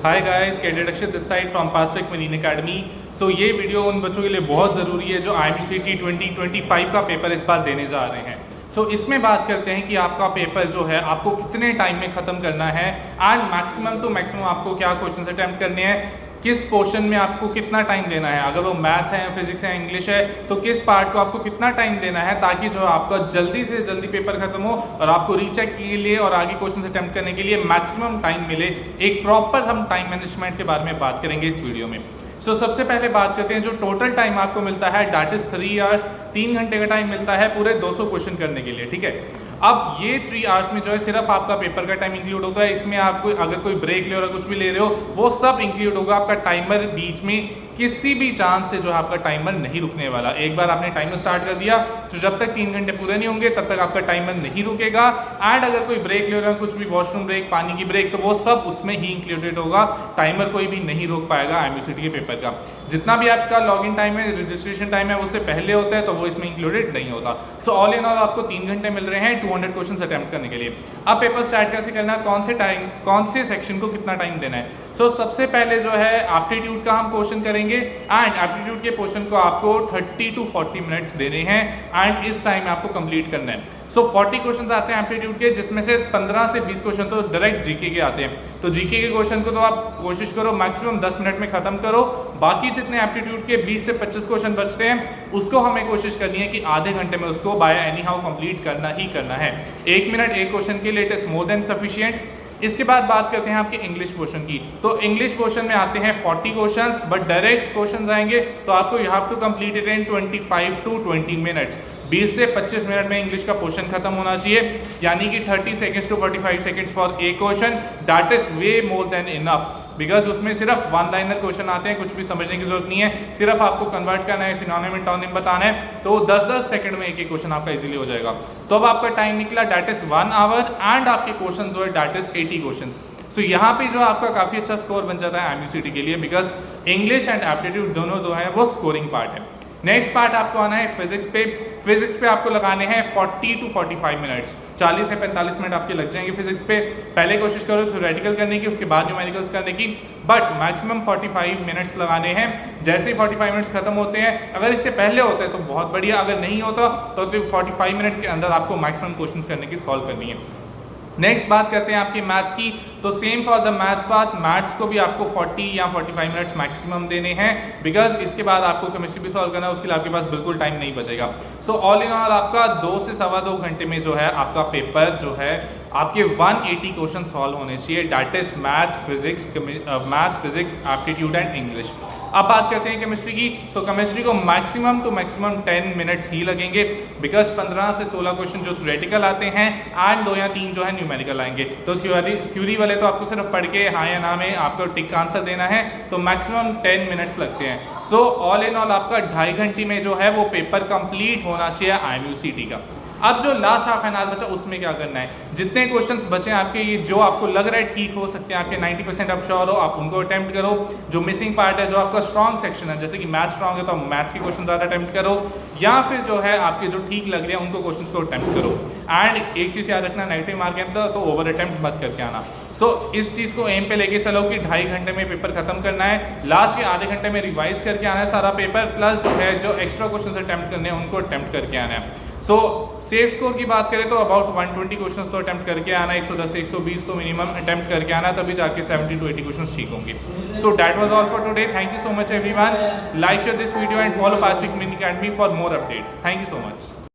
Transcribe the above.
Hi guys, cadet Akshit this side from Paspec marine academy. So ये video उन बच्चों के लिए बहुत ज़रूरी है जो IMCT 2025 का पेपर इस बार देने जा रहे हैं। सो इसमें बात करते हैं कि आपका पेपर जो है आपको कितने टाइम में ख़त्म करना है एंड मैक्सिमम टू मैक्सिमम आपको क्या क्वेश्चन अटैम्प्ट करने हैं, किस पोर्शन में आपको कितना टाइम देना है, अगर वो मैथ्स है, फिजिक्स है, इंग्लिश है तो किस पार्ट को आपको कितना टाइम देना है ताकि जो आपका जल्दी से जल्दी पेपर खत्म हो और आपको रीचेक के लिए और आगे क्वेश्चन अटैम्प्ट करने के लिए मैक्सिमम टाइम मिले। एक प्रॉपर हम टाइम मैनेजमेंट के बारे में बात करेंगे इस वीडियो में। सो सबसे पहले बात करते हैं जो टोटल टाइम आपको मिलता है दैट इज 3 आवर्स, 3 घंटे का टाइम मिलता है पूरे 200 क्वेश्चन करने के लिए, ठीक है। अब ये 3 आवर्स में जो है सिर्फ आपका पेपर का टाइम इंक्लूड होता है, इसमें आप अगर कोई ब्रेक ले रहे हो कुछ भी ले रहे हो वो सब इंक्लूड होगा। आपका टाइमर बीच में किसी भी चांस से जो है आपका टाइमर नहीं रुकने वाला। एक बार आपने टाइमर स्टार्ट कर दिया तो जब तक 3 घंटे पूरे नहीं होंगे तब तक आपका टाइमर नहीं रुकेगा। एंड अगर कोई ब्रेक ले रहा है, कुछ भी वॉशरूम ब्रेक, पानी की ब्रेक, तो वो सब उसमें ही इंक्लूडेड होगा। टाइमर कोई भी नहीं रोक पाएगा IMCT के पेपर का। जितना भी आपका लॉगिन टाइम है, रजिस्ट्रेशन टाइम है, उससे पहले होता है तो वो इसमें इंक्लूडेड नहीं होता। सो ऑल इन ऑल आपको 3 घंटे मिल रहे हैं 200 क्वेश्चन अटैम्प्ट करने के लिए। अब पेपर स्टार्ट कैसे करना है, कौन से सेक्शन को कितना टाइम देना है। सो सबसे पहले जो है एप्टीट्यूड का हम क्वेश्चन करेंगे एंड एप्टीट्यूड के क्वेश्चन को आपको 30 to 40 मिनट्स देने हैं एंड इस टाइम में आपको कंप्लीट करना है। सो 40 क्वेश्चन आते हैं एप्टीट्यूड के, जिसमें से 15 से 20 क्वेश्चन तो डायरेक्ट जीके के आते हैं। तो जीके के क्वेश्चन को तो आप कोशिश करो मैक्सिमम 10 मिनट में खत्म करो। बाकी जितने एप्टीट्यूड के 20 से 25 क्वेश्चन बचते हैं उसको हमें कोशिश करनी है कि आधे घंटे में उसको बाय एनी हाउ कंप्लीट करना ही करना है। 1 मिनट एक क्वेश्चन के लिए it is more than sufficient. इसके बाद बात करते हैं आपके इंग्लिश पोर्शन की। तो इंग्लिश पोर्शन में आते हैं 40 क्वेश्चंस, बट डायरेक्ट क्वेश्चंस आएंगे तो आपको you have to complete it in 25 to 20 minutes. 20 से 25 मिनट में इंग्लिश का पोर्शन खत्म होना चाहिए, यानी कि 30 seconds to 45 seconds for a question. That is way more than enough, because उसमें सिर्फ 1 लाइनर क्वेश्चन आते हैं, कुछ भी समझने की जरूरत नहीं है, सिर्फ आपको कन्वर्ट करना है, सिनोनिम एंटोनिम बताना है। तो 10-10 सेकंड में एक एक क्वेश्चन आपका इजीली हो जाएगा। तो अब आपका टाइम निकला दैट इज 1 आवर एंड आपके क्वेश्चन जो है दैट इज 80 क्वेश्चन। तो यहाँ पे जो आपका काफ़ी अच्छा स्कोर बन जाता है IMCT के लिए, बिकॉज इंग्लिश एंड एप्टीट्यूड दोनों जो है वो स्कोरिंग पार्ट है। नेक्स्ट पार्ट आपको आना है फिजिक्स पे। फिजिक्स पे आपको लगाने हैं 40 to 45 मिनट्स, 40 से 45 मिनट आपके लग जाएंगे फिजिक्स पे। पहले कोशिश करो थ्योरेटिकल करने की, उसके बाद न्यूमेरिकल्स करने की, बट मैक्सिमम 45 मिनट्स लगाने हैं। जैसे ही 45 मिनट्स खत्म होते हैं, अगर इससे पहले होते हैं तो बहुत बढ़िया, अगर नहीं होता तो 45 मिनट्स के अंदर आपको मैक्सिमम क्वेश्चन करने की सॉल्व करनी है। नेक्स्ट बात करते हैं आपकी मैथ्स की। तो same for the maths part, maths को भी आपको 40 या 45 मिनट्स मैक्सिमम देने हैं, बिकॉज इसके बाद आपको केमिस्ट्री भी सॉल्व करना है, उसके लिए आपके पास बिल्कुल टाइम नहीं बचेगा। सो ऑल इन ऑल आपका 2 से सवा 2 घंटे में जो है आपका पेपर जो है आपके 180 क्वेश्चन सॉल्व होने चाहिए। That is maths, physics, aptitude and English. अब बात करते हैं केमिस्ट्री की। सो केमिस्ट्री को मैक्सिमम टू मैक्सिमम 10 मिनट्स ही लगेंगे, बिकॉज 15 से 16 क्वेश्चन जो थ्योरेटिकल आते हैं एंड 2 या 3 जो है न्यूमेरिकल आएंगे। तो थ्योरी वाले तो आपको सिर्फ पढ़ के हाँ या ना में आपको टिक का आंसर देना है, तो मैक्सिमम 10 मिनट्स लगते हैं। सो ऑल इन ऑल आपका 2.5 घंटे में जो है वो पेपर कंप्लीट होना चाहिए IMCT का। अब जो लास्ट हाफ एन आवर बचा उसमें क्या करना है, जितने क्वेश्चंस बचे आपके, ये जो आपको लग रहा है ठीक हो सकते हैं, आपके 90% आप श्योर हो, आप उनको अटेम्प्ट करो। जो मिसिंग पार्ट है, जो आपका स्ट्रॉन्ग सेक्शन है, जैसे कि मैथ्स स्ट्रॉन्ग है तो मैथ्स के क्वेश्चन ज़्यादा अटेम्प्ट करो, या फिर जो है आपके जो ठीक लग रहे हैं उनको क्वेश्चन को अटेम्प्ट करो। एंड एक चीज़ याद रखना, नेगेटिव मार्क है तो ओवर अटेम्प्ट मत करके आना। सो इस चीज़ को एम पे लेके चलो कि 2.5 घंटे में पेपर खत्म करना है। लास्ट के आधे घंटे में रिवाइज करके आना है सारा पेपर, प्लस जो है जो एक्स्ट्रा क्वेश्चन अटेम्प्ट करने हैं उनको अटेम्प्ट करके आना है। सो सेफ स्कोर की बात करें तो अबाउट 120 क्वेश्चंस तो अटेम्प्ट करके आना, 110 से 120 तो मिनिमम अटेम्प्ट करके आना, तभी जाके 70 to 80 क्वेश्चंस ठीक होंगे। So that was all for today. Thank you so much everyone. Like share this video and follow Paspec marine academy for more updates. Thank you so much.